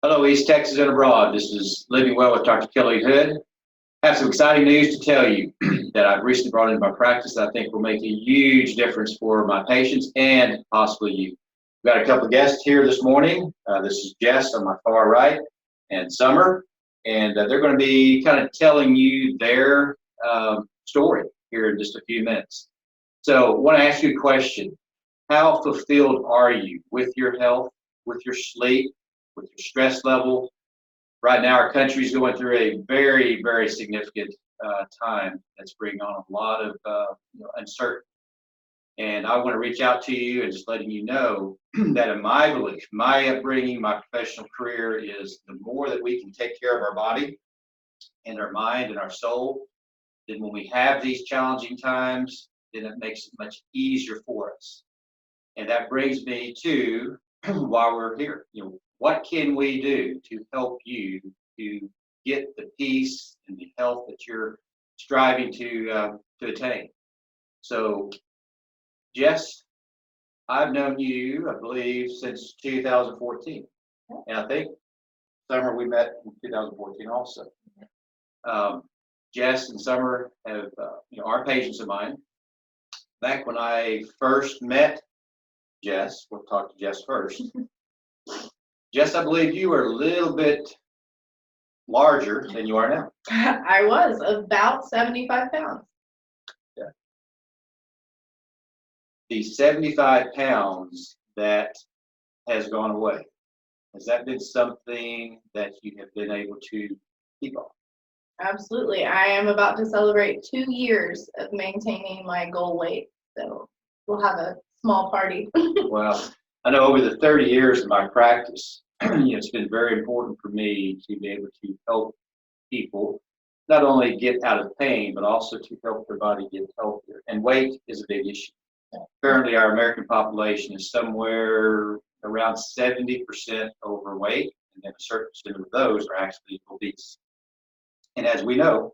Hello, East Texas and abroad. This is Living Well with Dr. Kelly Hood. I have some exciting news to tell you that I've recently brought into my practice that I think will make a huge difference for my patients and possibly you. We've got a couple of guests here this morning. This is Jess on my far right and Summer, and they're going to be kind of telling you their story here in just a few minutes. So I want to ask you a question. How fulfilled are you with your health, with your sleep, with your stress level? Right now, our country is going through a very, very significant time that's bringing on a lot of uncertainty. And I want to reach out to you and just letting you know that in my belief, my upbringing, my professional career is the more that we can take care of our body and our mind and our soul, then when we have these challenging times, then it makes it much easier for us. And that brings me to why we're here. What can we do to help you to get the peace and the health that you're striving to attain? So, Jess, I've known you, I believe, since 2014, and I think Summer we met in 2014 also. Jess and Summer have are patients of mine. Back when I first met Jess, we'll talk to Jess first. Jess, I believe you were a little bit larger than you are now. I was about 75 pounds. Yeah. The 75 pounds that has gone away, has that been something that you have been able to keep on? Absolutely. I am about to celebrate 2 years of maintaining my goal weight. So we'll have a small party. Well, I know over the 30 years of my practice, it's been very important for me to be able to help people not only get out of pain, but also to help their body get healthier. And weight is a big issue. Currently, our American population is somewhere around 70% overweight, and then a certain percent of those are actually obese. And as we know,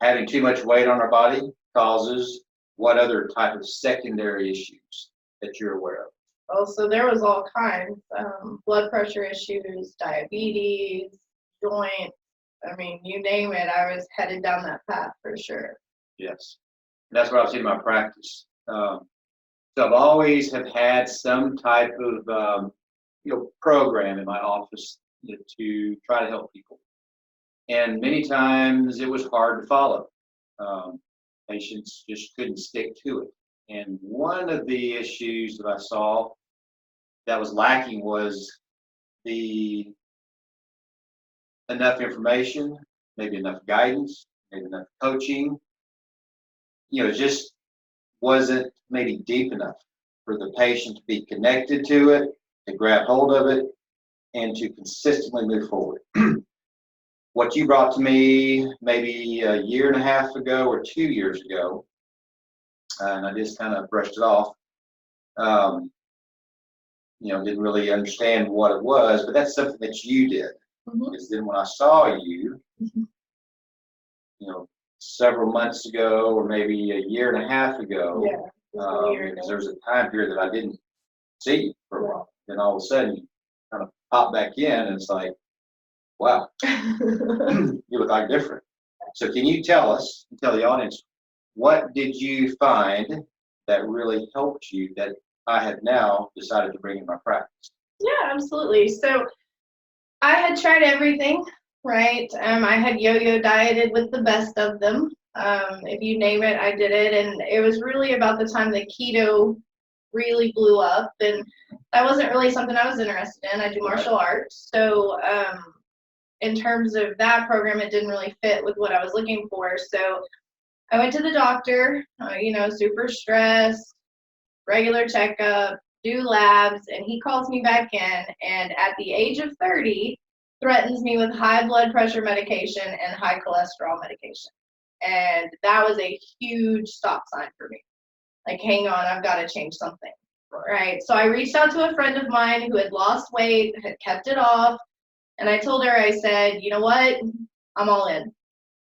having too much weight on our body causes what other type of secondary issues that you're aware of? Oh, so there was all kinds, blood pressure issues, diabetes, joints. I mean, you name it, I was headed down that path for sure. Yes, that's what I've seen in my practice. So I've always have had some type of program in my office to try to help people, and many times it was hard to follow. Patients just couldn't stick to it. And one of the issues that I saw that was lacking was the enough information, maybe enough guidance, maybe enough coaching. It just wasn't maybe deep enough for the patient to be connected to it, to grab hold of it, and to consistently move forward. What you brought to me maybe a year and a half ago or 2 years ago, and I just kind of brushed it off. Didn't really understand what it was, but that's something that you did. Mm-hmm. Because then when I saw you, several months ago, or maybe a year and a half ago, because there was a time period that I didn't see you for a while. Then all of a sudden, you kind of pop back in, and it's like, wow, you look like different. So can you tell the audience, what did you find that really helped you that I have now decided to bring in my practice? Yeah, absolutely. So I had tried everything, right? I had yo-yo dieted with the best of them. If you name it, I did it. And it was really about the time that keto really blew up. And that wasn't really something I was interested in. I do martial arts. So in terms of that program, it didn't really fit with what I was looking for. So I went to the doctor, super stressed, regular checkup, do labs, and he calls me back in, and at the age of 30, threatens me with high blood pressure medication and high cholesterol medication. And that was a huge stop sign for me. Like, hang on, I've got to change something, right? So I reached out to a friend of mine who had lost weight, had kept it off, and I told her, I said, you know what, I'm all in.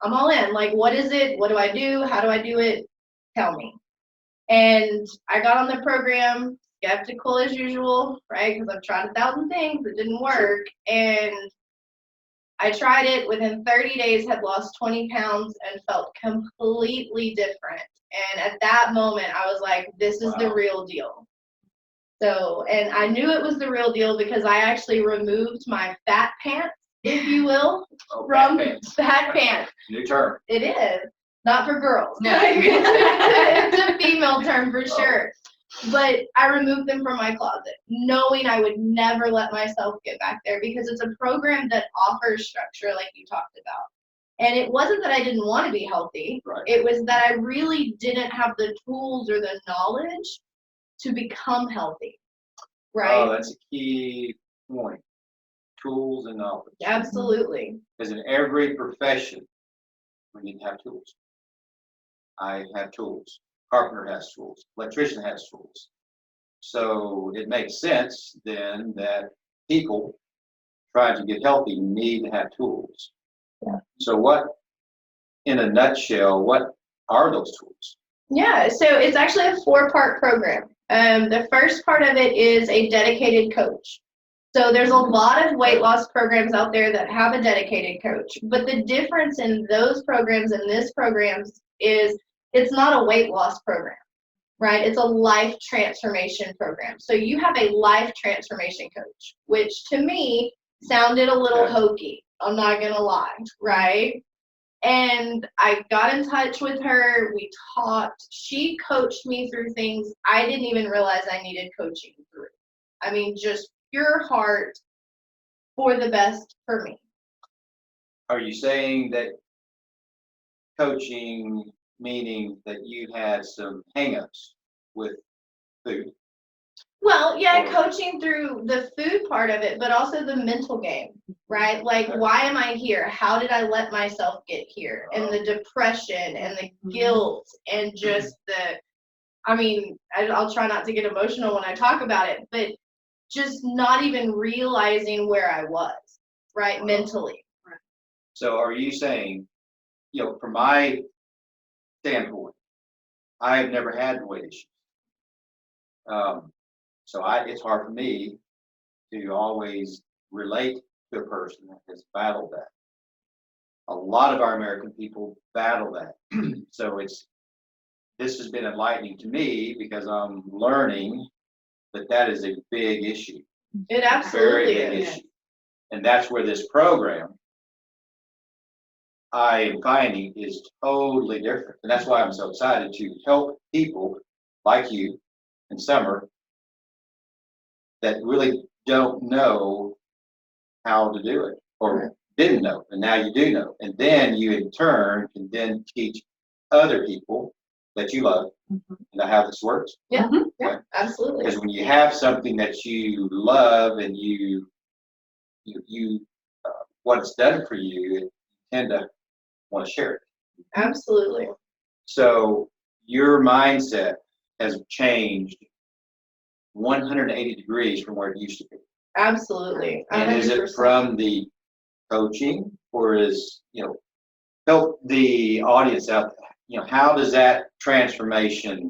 I'm all in. Like, what is it? What do I do? How do I do it? Tell me. And I got on the program, skeptical as usual, right? Because I've tried 1,000 things, it didn't work. And I tried it within 30 days, had lost 20 pounds and felt completely different. And at that moment, I was like, this is the real deal. So, and I knew it was the real deal because I actually removed my fat pants, if you will, from fat pants. New term. It is. Not for girls. No. It's a female term for sure. But I removed them from my closet, knowing I would never let myself get back there because it's a program that offers structure like you talked about. And it wasn't that I didn't want to be healthy. Right. It was that I really didn't have the tools or the knowledge to become healthy. Right? Oh, that's a key point. Tools and knowledge. Absolutely. Because in every profession, we need to have tools. I have tools. Carpenter has tools. Electrician has tools. So it makes sense then that people trying to get healthy need to have tools. Yeah. So what, in a nutshell, what are those tools? Yeah, so it's actually a 4-part program. The first part of it is a dedicated coach. So there's a lot of weight loss programs out there that have a dedicated coach, but the difference in those programs and this programs is it's not a weight loss program, right? It's a life transformation program. So you have a life transformation coach, which to me sounded a little hokey. I'm not gonna lie, right? And I got in touch with her, we talked, she coached me through things I didn't even realize I needed coaching through. I mean, just pure heart for the best for me. Are you saying that coaching, meaning that you had some hangups with food? Well, yeah, coaching through the food part of it, but also the mental game, right? Like, why am I here? How did I let myself get here? And the depression and the guilt and just I mean, I'll try not to get emotional when I talk about it, but just not even realizing where I was, right, mentally. So are you saying, from my standpoint, I have never had weight issues. So it's hard for me to always relate to a person that has battled that. A lot of our American people battle that. So this has been enlightening to me because I'm learning that is a big issue. It absolutely Very big is. issue. And that's where this program I am finding is totally different. And that's why I'm so excited to help people like you and Summer that really don't know how to do it or didn't know, and now you do know. And then you in turn can then teach other people that you love. And how this works. Yeah, yeah, absolutely. Because when you have something that you love and you what it's done for you, you tend to want to share it. Absolutely. So your mindset has changed 180 degrees from where it used to be. Absolutely. 100%. And is it from the coaching, or help the audience out? How does that transformation?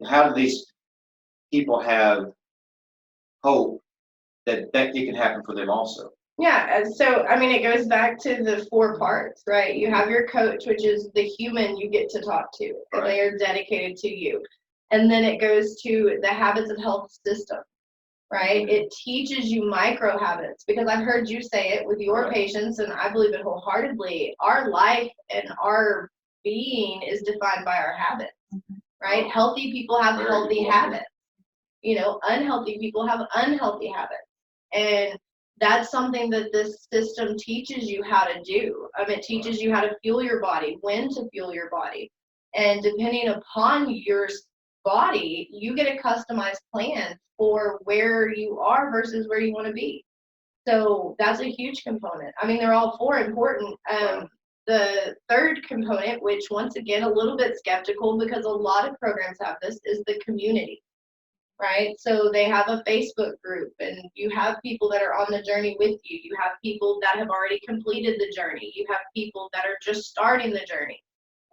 How do these people have hope that it can happen for them also? Yeah, and so I mean, it goes back to the 4 parts, right? You have your coach, which is the human you get to talk to, and they are dedicated to you. And then it goes to the habits of health system, right? It teaches you micro habits, because I've heard you say it with your patients, and I believe it wholeheartedly. Our life and our being is defined by our habits, right? Healthy people have healthy habits. Unhealthy people have unhealthy habits. And that's something that this system teaches you how to do. It teaches you how to fuel your body, when to fuel your body. And depending upon your body, you get a customized plan for where you are versus where you want to be. So that's a huge component. They're all 4 important. The third component, which once again, a little bit skeptical because a lot of programs have this, is the community. Right? So they have a Facebook group, and you have people that are on the journey with you. You have people that have already completed the journey. You have people that are just starting the journey.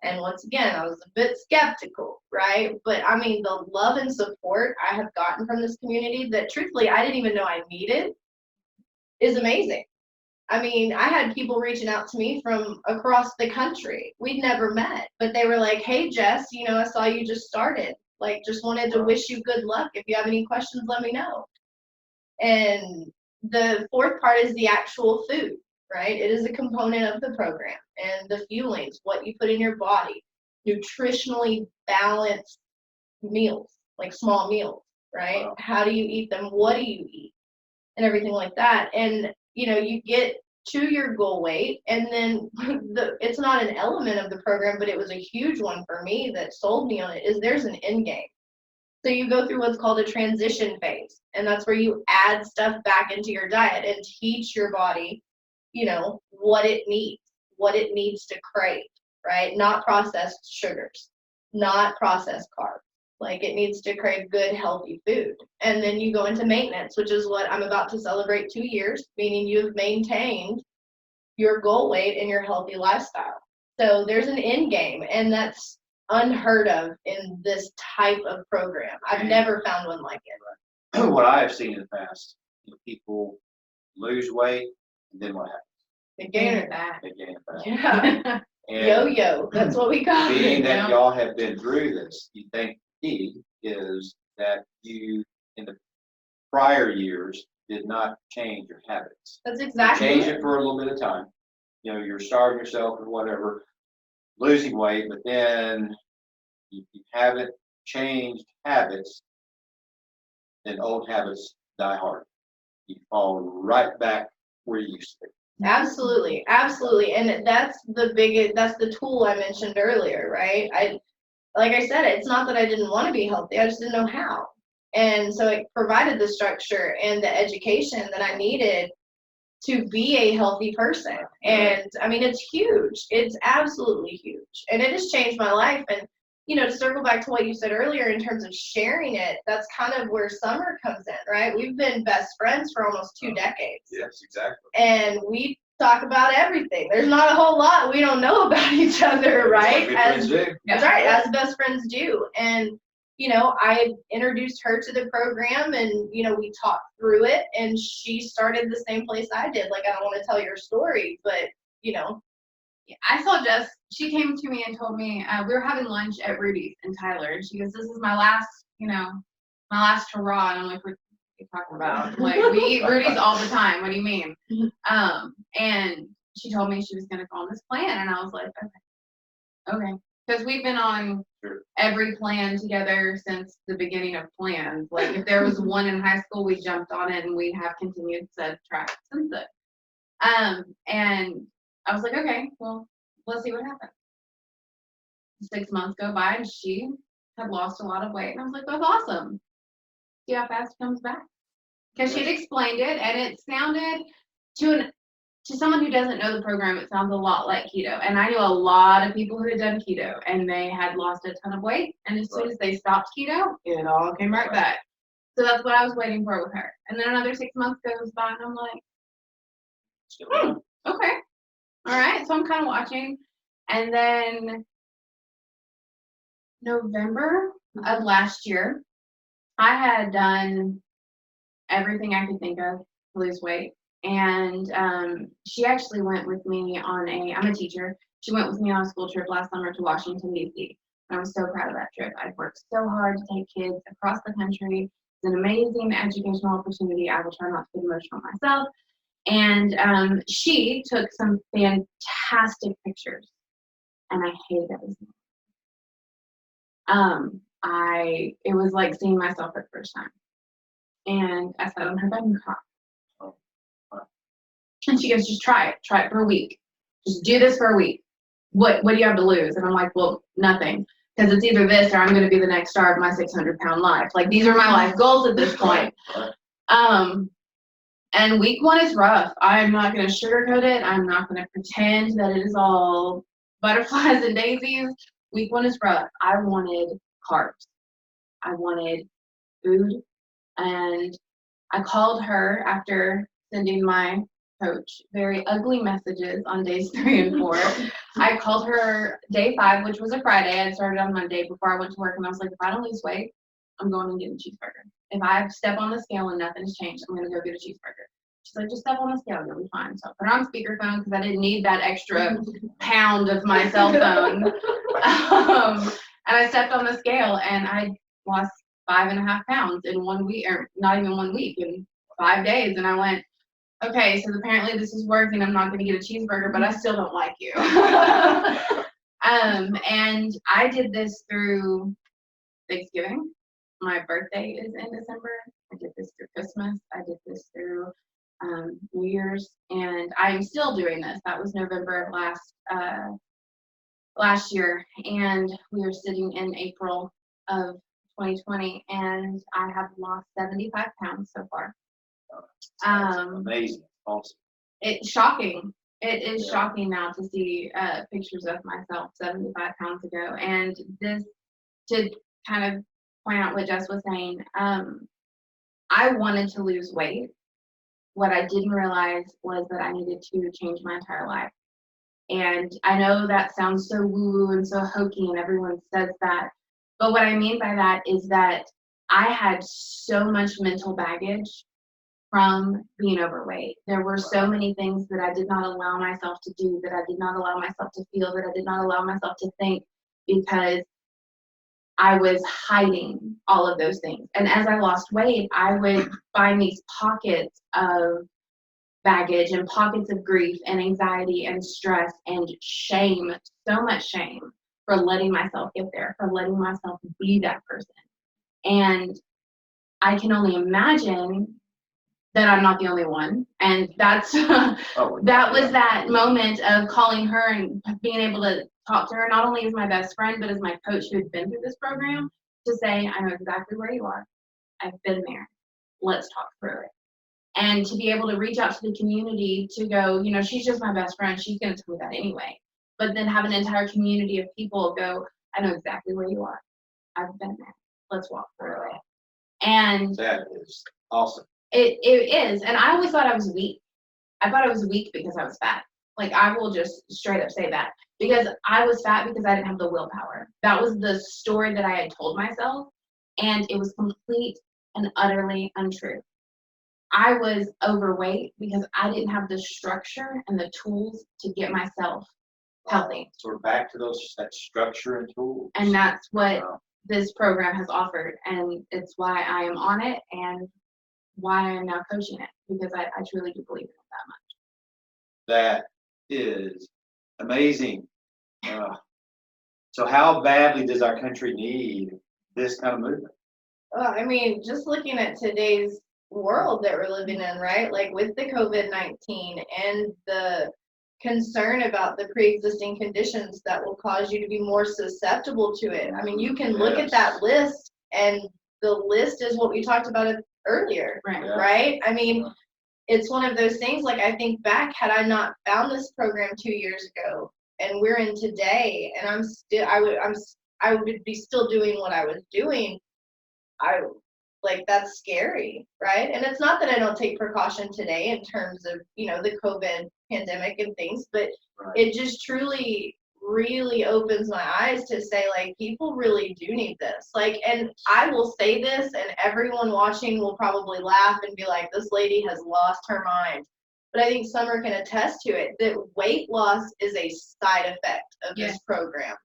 And once again, I was a bit skeptical, right? But I mean, the love and support I have gotten from this community that truthfully I didn't even know I needed is amazing. I mean, I had people reaching out to me from across the country. We'd never met, but they were like, "Hey, Jess, I saw you just started. Like, just wanted to wish you good luck. If you have any questions, let me know." And the fourth part is the actual food, right? It is a component of the program. And the fuelings, what you put in your body, nutritionally balanced meals, like small meals, right? Wow. How do you eat them? What do you eat? And everything like that. And you get to your goal weight, and then it's not an element of the program, but it was a huge one for me that sold me on it, is there's an end game. So you go through what's called a transition phase, and that's where you add stuff back into your diet and teach your body, what it needs to crave, right? Not processed sugars, not processed carbs. Like, it needs to crave good, healthy food. And then you go into maintenance, which is what I'm about to celebrate 2 years, meaning you've maintained your goal weight and your healthy lifestyle. So there's an end game, and that's unheard of in this type of program. I've never found one like it. What I have seen in the past, people lose weight, and then what happens? They gain it back. They gain it back. Yeah. And Yo-yo, that's what we call being it. that y'all have been through this, you think the key is that you, in the prior years, did not change your habits. That's exactly Change it for a little bit of time. You're starving yourself or whatever, losing weight, but then you haven't changed habits, then old habits die hard. You fall right back where you used to be. Absolutely, absolutely. And that's the tool I mentioned earlier, right? Like I said, it's not that I didn't want to be healthy, I just didn't know how. And so it provided the structure and the education that I needed to be a healthy person. And I mean, it's huge. It's absolutely huge. And it has changed my life. And, to circle back to what you said earlier in terms of sharing it, that's kind of where Summer comes in, right? We've been best friends for almost 2 decades. Yes, exactly. And we talk about everything. There's not a whole lot we don't know about each other, right? That's right, as best friends do. And I introduced her to the program, and we talked through it, and she started the same place I did. Like, I don't want to tell your story, but I saw Jess. She came to me and told me we were having lunch at Rudy's in Tyler, and she goes, "This is my last, my last hurrah." And I'm like, "What are you talking about? Like, we eat Rudy's all the time. What do you mean?" And she told me she was going to go on this plan, and I was like, okay, because we've been on every plan together since the beginning of plans. Like, if there was one in high school, we jumped on it, and we have continued said track since then. And I was like, okay, well, let's see what happens. 6 months go by, and she had lost a lot of weight, and I was like, that's awesome. See how fast it comes back. Because she'd explained it, and it sounded to someone who doesn't know the program, it sounds a lot like keto. And I knew a lot of people who had done keto, and they had lost a ton of weight. And as soon as they stopped keto, it all came right back. So that's what I was waiting for with her. And then another 6 months goes by, and I'm like, okay. All right. So I'm kind of watching. And then November of last year, I had done everything I could think of to lose weight. And she actually went with me on I'm a teacher. She went with me on a school trip last summer to Washington, D.C. And I was so proud of that trip. I've worked so hard to take kids across the country. It's an amazing educational opportunity. I will try not to get emotional myself. And she took some fantastic pictures. And I hated every single one. It was like seeing myself for the first time. And I sat on her bed and cried. And she goes, just try it for a week. Just do this for a week. What do you have to lose? And I'm like, well, nothing. Because it's either this or I'm going to be the next star of my 600-pound life. Like, these are my life goals at this point. And week 1 is rough. I'm not going to sugarcoat it. I'm not going to pretend that it is all butterflies and daisies. Week 1 is rough. I wanted carbs. I wanted food. And I called her after sending my coach very ugly messages on days 3 and 4. I called her day 5, which was a Friday. I started on Monday before I went to work, and I was like, if I don't lose weight, I'm going and getting a cheeseburger. If I step on the scale and nothing's changed, I'm gonna go get a cheeseburger. She's like, just step on the scale, you'll be fine. So I put her on speakerphone because I didn't need that extra pound of my cell phone. And I stepped on the scale and I lost 5.5 pounds in 1 week, or not even 1 week, in 5 days. And I went, okay, so apparently this is working. I'm not going to get a cheeseburger, but I still don't like you. And I did this through Thanksgiving. My birthday is in December. I did this through Christmas. I did this through New Year's, and I'm still doing this. That was November of last year, and we are sitting in April of 2020, and I have lost 75 pounds so far. Amazing. Awesome. It's shocking. It is shocking now to see pictures of myself 75 pounds ago. And this, to kind of point out what Jess was saying, I wanted to lose weight. What I didn't realize was that I needed to change my entire life. And I know that sounds so woo-woo and so hokey, and everyone says that. But what I mean by that is that I had so much mental baggage from being overweight. There were so many things that I did not allow myself to do, that I did not allow myself to feel, that I did not allow myself to think, because I was hiding all of those things. And as I lost weight, I would find these pockets of baggage and pockets of grief and anxiety and stress and shame, so much shame for letting myself get there, for letting myself be that person. And I can only imagine that I'm not the only one. And that's that was that moment of calling her and being able to talk to her, not only as my best friend, but as my coach who had been through this program, to say, I know exactly where you are. I've been there. Let's talk through it. And to be able to reach out to the community to go, you know, she's just my best friend. She's going to tell me that anyway. But then have an entire community of people go, I know exactly where you are. I've been there. Let's walk through it. And that is awesome. It is. And I always thought I was weak. I thought I was weak because I was fat. Like, I will just straight up say that. Because I was fat because I didn't have the willpower. That was the story that I had told myself. And it was complete and utterly untrue. I was overweight because I didn't have the structure and the tools to get myself healthy. So we're back to that structure and tools. And that's what this program has offered. And it's why I am on it and why I'm now coaching it, because I truly do believe in it that much. That is amazing. So how badly does our country need this kind of movement? I mean, just looking at today's world that we're living in, right? Like with the COVID-19 and the concern about the pre-existing conditions that will cause you to be more susceptible to it. I mean, you can look at that list, and the list is what we talked about earlier, right? I mean, it's one of those things, like, I think back, had I not found this program 2 years ago, and we're in today, and I would be still doing what I was doing, that's scary, right? And it's not that I don't take precaution today in terms of, you know, the COVID pandemic and things, but it just truly really opens my eyes to say, like, people really do need this. Like, and I will say this, and everyone watching will probably laugh and be like, this lady has lost her mind. But I think Summer can attest to it, that weight loss is a side effect of this program.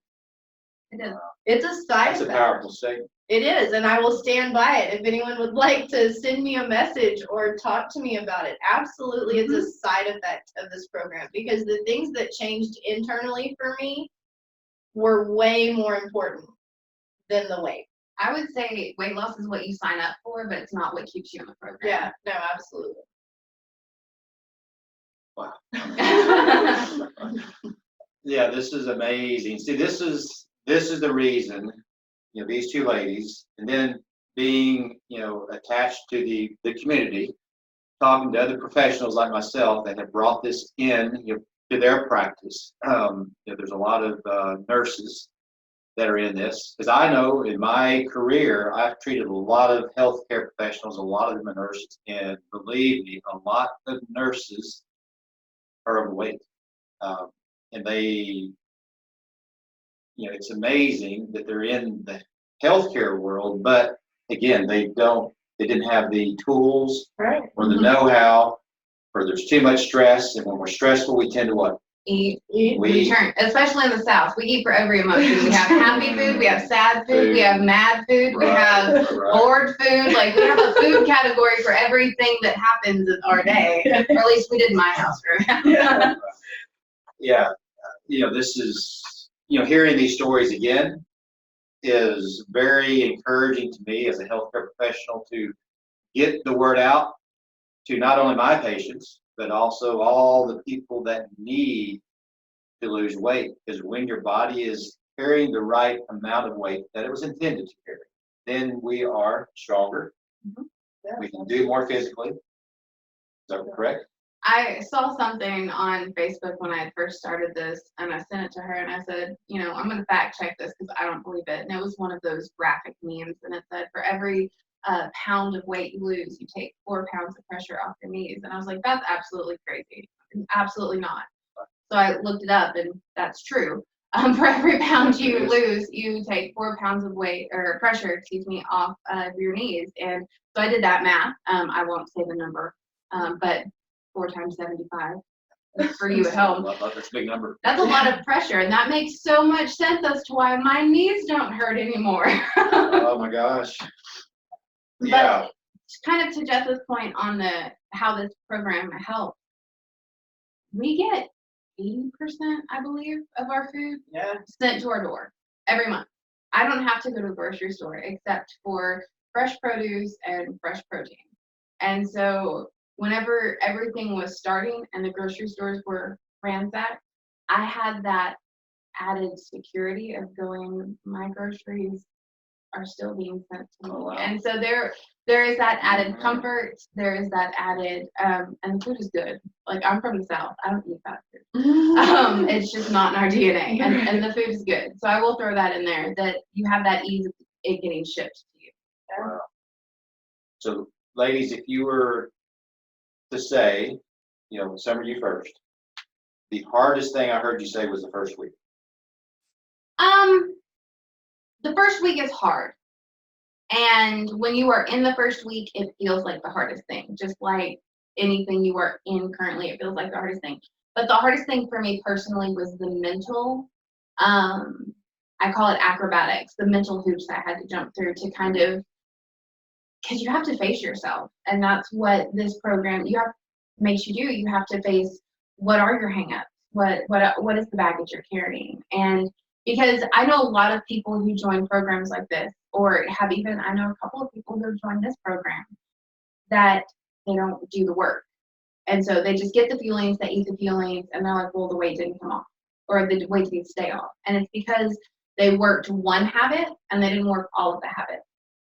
It is. It's a side effect. That's a powerful statement. It is, and I will stand by it. If anyone would like to send me a message or talk to me about it, absolutely, it's a side effect of this program, because the things that changed internally for me were way more important than the weight. I would say weight loss is what you sign up for, but it's not what keeps you in the program. Yeah, no, absolutely. Wow. Yeah, this is amazing. See, this is the reason, you know, these two ladies, and then being, you know, attached to the community, talking to other professionals like myself that have brought this in, you know, to their practice. You know, there's a lot of nurses that are in this, because I know in my career I've treated a lot of healthcare professionals, a lot of them are nurses, and believe me, a lot of nurses are overweight. and they, it's amazing that they're in the healthcare world, but again, they didn't have the tools Right. or the know-how, or there's too much stress, and when we're stressful, we tend to what? Eat. We Turn, especially in the South. We eat for every emotion. We have happy food, we have sad food, we have mad food, we have bored food. Like, we have a food category for everything that happens in our day. Or at least we did in my house. Yeah. This is, hearing these stories again is very encouraging to me as a healthcare professional to get the word out to not only my patients, but also all the people that need to lose weight. Because when your body is carrying the right amount of weight that it was intended to carry, then we are stronger. Yeah, We can do more physically. Is that correct? I saw something on Facebook when I had first started this, and I sent it to her, and I said, I'm going to fact check this because I don't believe it. And it was one of those graphic memes, and it said, for every pound of weight you lose, you take 4 pounds of pressure off your knees. And I was like, that's absolutely crazy. Absolutely not. So I looked it up, and that's true. For every pound you lose, you take 4 pounds of weight or pressure, off of your knees. And so I did that math. I won't say the number, but 4 times 75 for you at home. That's a big number. That's a lot of pressure, and that makes so much sense as to why my knees don't hurt anymore. Oh my gosh. Yeah. But kind of to Jess's point on how this program helps, we get 80%, I believe, of our food sent to our door every month. I don't have to go to the grocery store except for fresh produce and fresh protein. And so whenever everything was starting and the grocery stores were ransacked, I had that added security of going, my groceries are still being sent to me. Oh, wow. And so there is that added comfort, there is that added, and the food is good. Like, I'm from the South, I don't eat fast food. It's just not in our DNA, and the food is good. So I will throw that in there, that you have that ease of it getting shipped to you. Wow. So, ladies, if you were to say, Summer, you first, the hardest thing I heard you say was the first week. The first week is hard. And when you are in the first week, it feels like the hardest thing. Just like anything you are in currently, it feels like the hardest thing. But the hardest thing for me personally was the mental, I call it acrobatics, the mental hoops I had to jump through to kind of, because you have to face yourself. And that's what this program makes you do. You have to face, what are your hangups? What is the baggage you're carrying? And because I know a lot of people who join programs like this, or I know a couple of people who have joined this program, that they don't do the work. And so they just get the feelings, they eat the feelings, and they're like, well, the weight didn't come off, or the weight didn't stay off. And it's because they worked one habit and they didn't work all of the habits.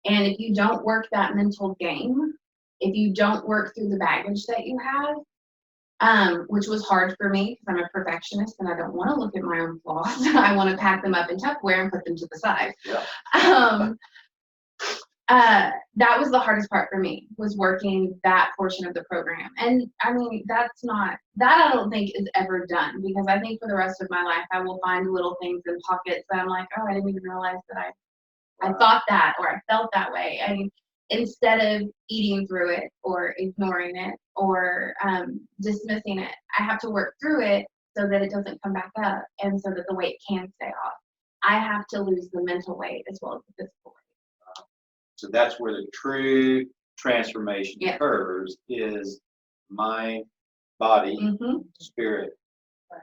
And if you don't work that mental game, if you don't work through the baggage that you have, which was hard for me because I'm a perfectionist and I don't want to look at my own flaws. I want to pack them up in Tupperware and put them to the side. Yeah. That was the hardest part for me, was working that portion of the program. And I mean, that I don't think is ever done, because I think for the rest of my life, I will find little things in pockets that I'm like, oh, I didn't even realize that I thought that, or I felt that way. And instead of eating through it or ignoring it or dismissing it, I have to work through it so that it doesn't come back up, and so that the weight can stay off. I have to lose the mental weight as well as the physical weight. So that's where the true transformation occurs, is mind, body, spirit,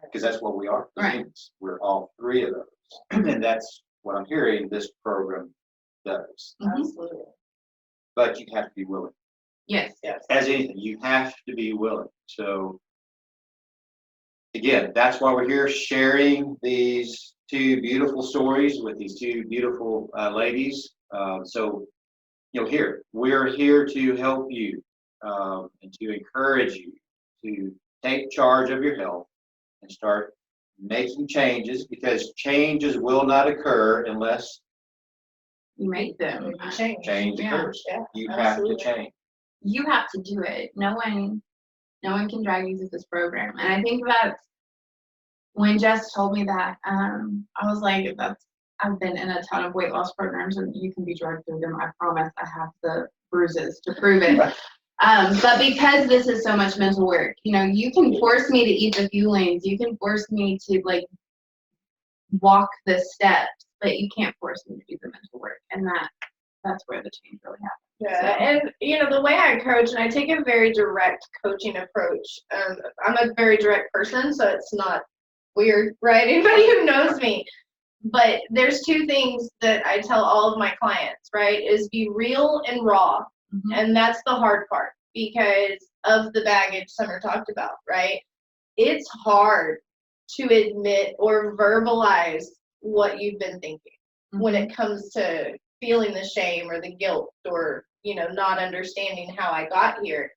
because that's what we are. Right. We're all three of those. And that's what I'm hearing this program does. Absolutely. But you have to be willing. Yes. As anything, you have to be willing. So again, that's why we're here, sharing these two beautiful stories with these two beautiful ladies. So we're here to help you and to encourage you to take charge of your health and start making changes, because changes will not occur unless You make them. change occurs. Yeah, You absolutely. have to change. You have to do it. No one can drag you through this program. And I think when Jess told me that, I was like, I've been in a ton of weight loss programs, and you can be drugged through them. I promise. I have the bruises to prove it. But because this is so much mental work, you can force me to eat the few lanes. You can force me to like walk the steps, but you can't force me to do the mental work, and that's where the change really happens. Yeah, and the way I coach, and I take a very direct coaching approach. I'm a very direct person, so it's not weird, right? Anybody who knows me. But there's two things that I tell all of my clients, right? Is be real and raw. Mm-hmm. And that's the hard part because of the baggage Summer talked about, right? It's hard to admit or verbalize what you've been thinking when it comes to feeling the shame or the guilt or, not understanding how I got here.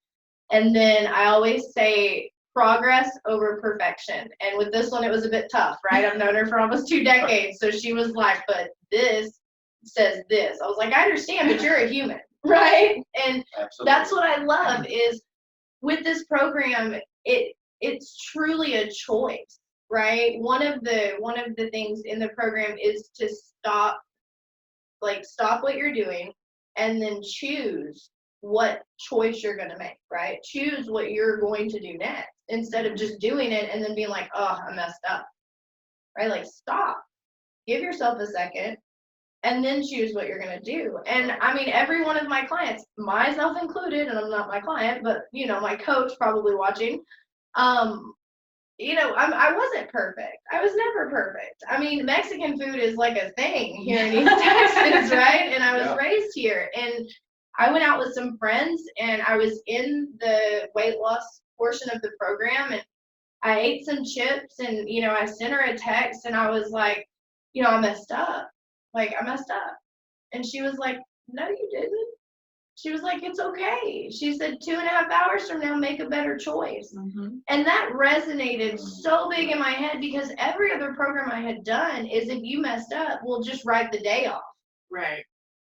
And then I always say progress over perfection. And with this one, it was a bit tough, right? I've known her for almost 2 decades. So she was like, but this says this. I was like, I understand, but you're a human, right? And Absolutely. that's what I love is with this program, it's truly a choice, right? One of the things in the program is to stop what you're doing and then choose what choice you're going to make, right? Choose what you're going to do next instead of just doing it and then being like, oh, I messed up, right? Like, stop, give yourself a second, and then choose what you're going to do. And I mean, every one of my clients, myself included, and I'm not my client, but my coach probably watching, I wasn't perfect. I was never perfect. I mean, Mexican food is like a thing here in East Texas, right? And I was raised here. And I went out with some friends and I was in the weight loss portion of the program and I ate some chips and, I sent her a text and I was like, I messed up. Like, I messed up. And she was like, no, you didn't. She was like, it's okay. She said 2.5 hours from now, make a better choice. Mm-hmm. And that resonated so big in my head because every other program I had done is if you messed up, we'll just write the day off. Right.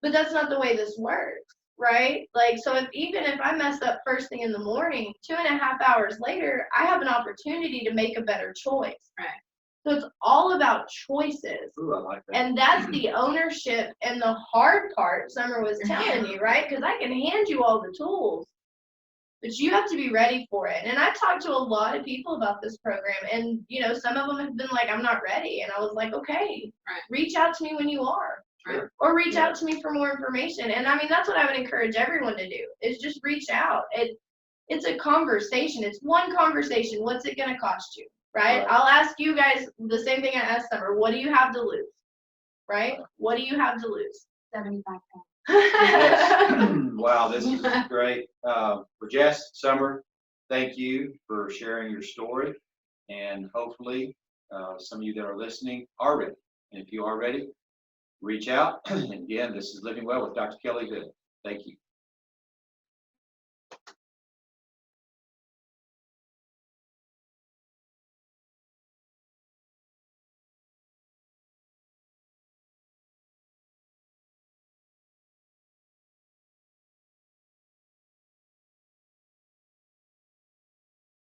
But that's not the way this works, right? Like, so even if I messed up first thing in the morning, 2.5 hours later, I have an opportunity to make a better choice. Right. So it's all about choices. Ooh, I like that. And that's the ownership and the hard part Summer was telling you, right? Because I can hand you all the tools, but you have to be ready for it. And I talked to a lot of people about this program, and some of them have been like, I'm not ready. And I was like, okay, reach out to me when you are. Sure. Or reach out to me for more information. And I mean, that's what I would encourage everyone to do is just reach out. It's a conversation. It's one conversation. What's it going to cost you? Right? I'll ask you guys the same thing I asked Summer. What do you have to lose? Right? What do you have to lose? 75 pounds. Yes. Wow, this is great. For Jess, Summer, thank you for sharing your story. And hopefully some of you that are listening are ready. And if you are ready, reach out. And again, this is Living Well with Dr. Kelly Hood. Thank you.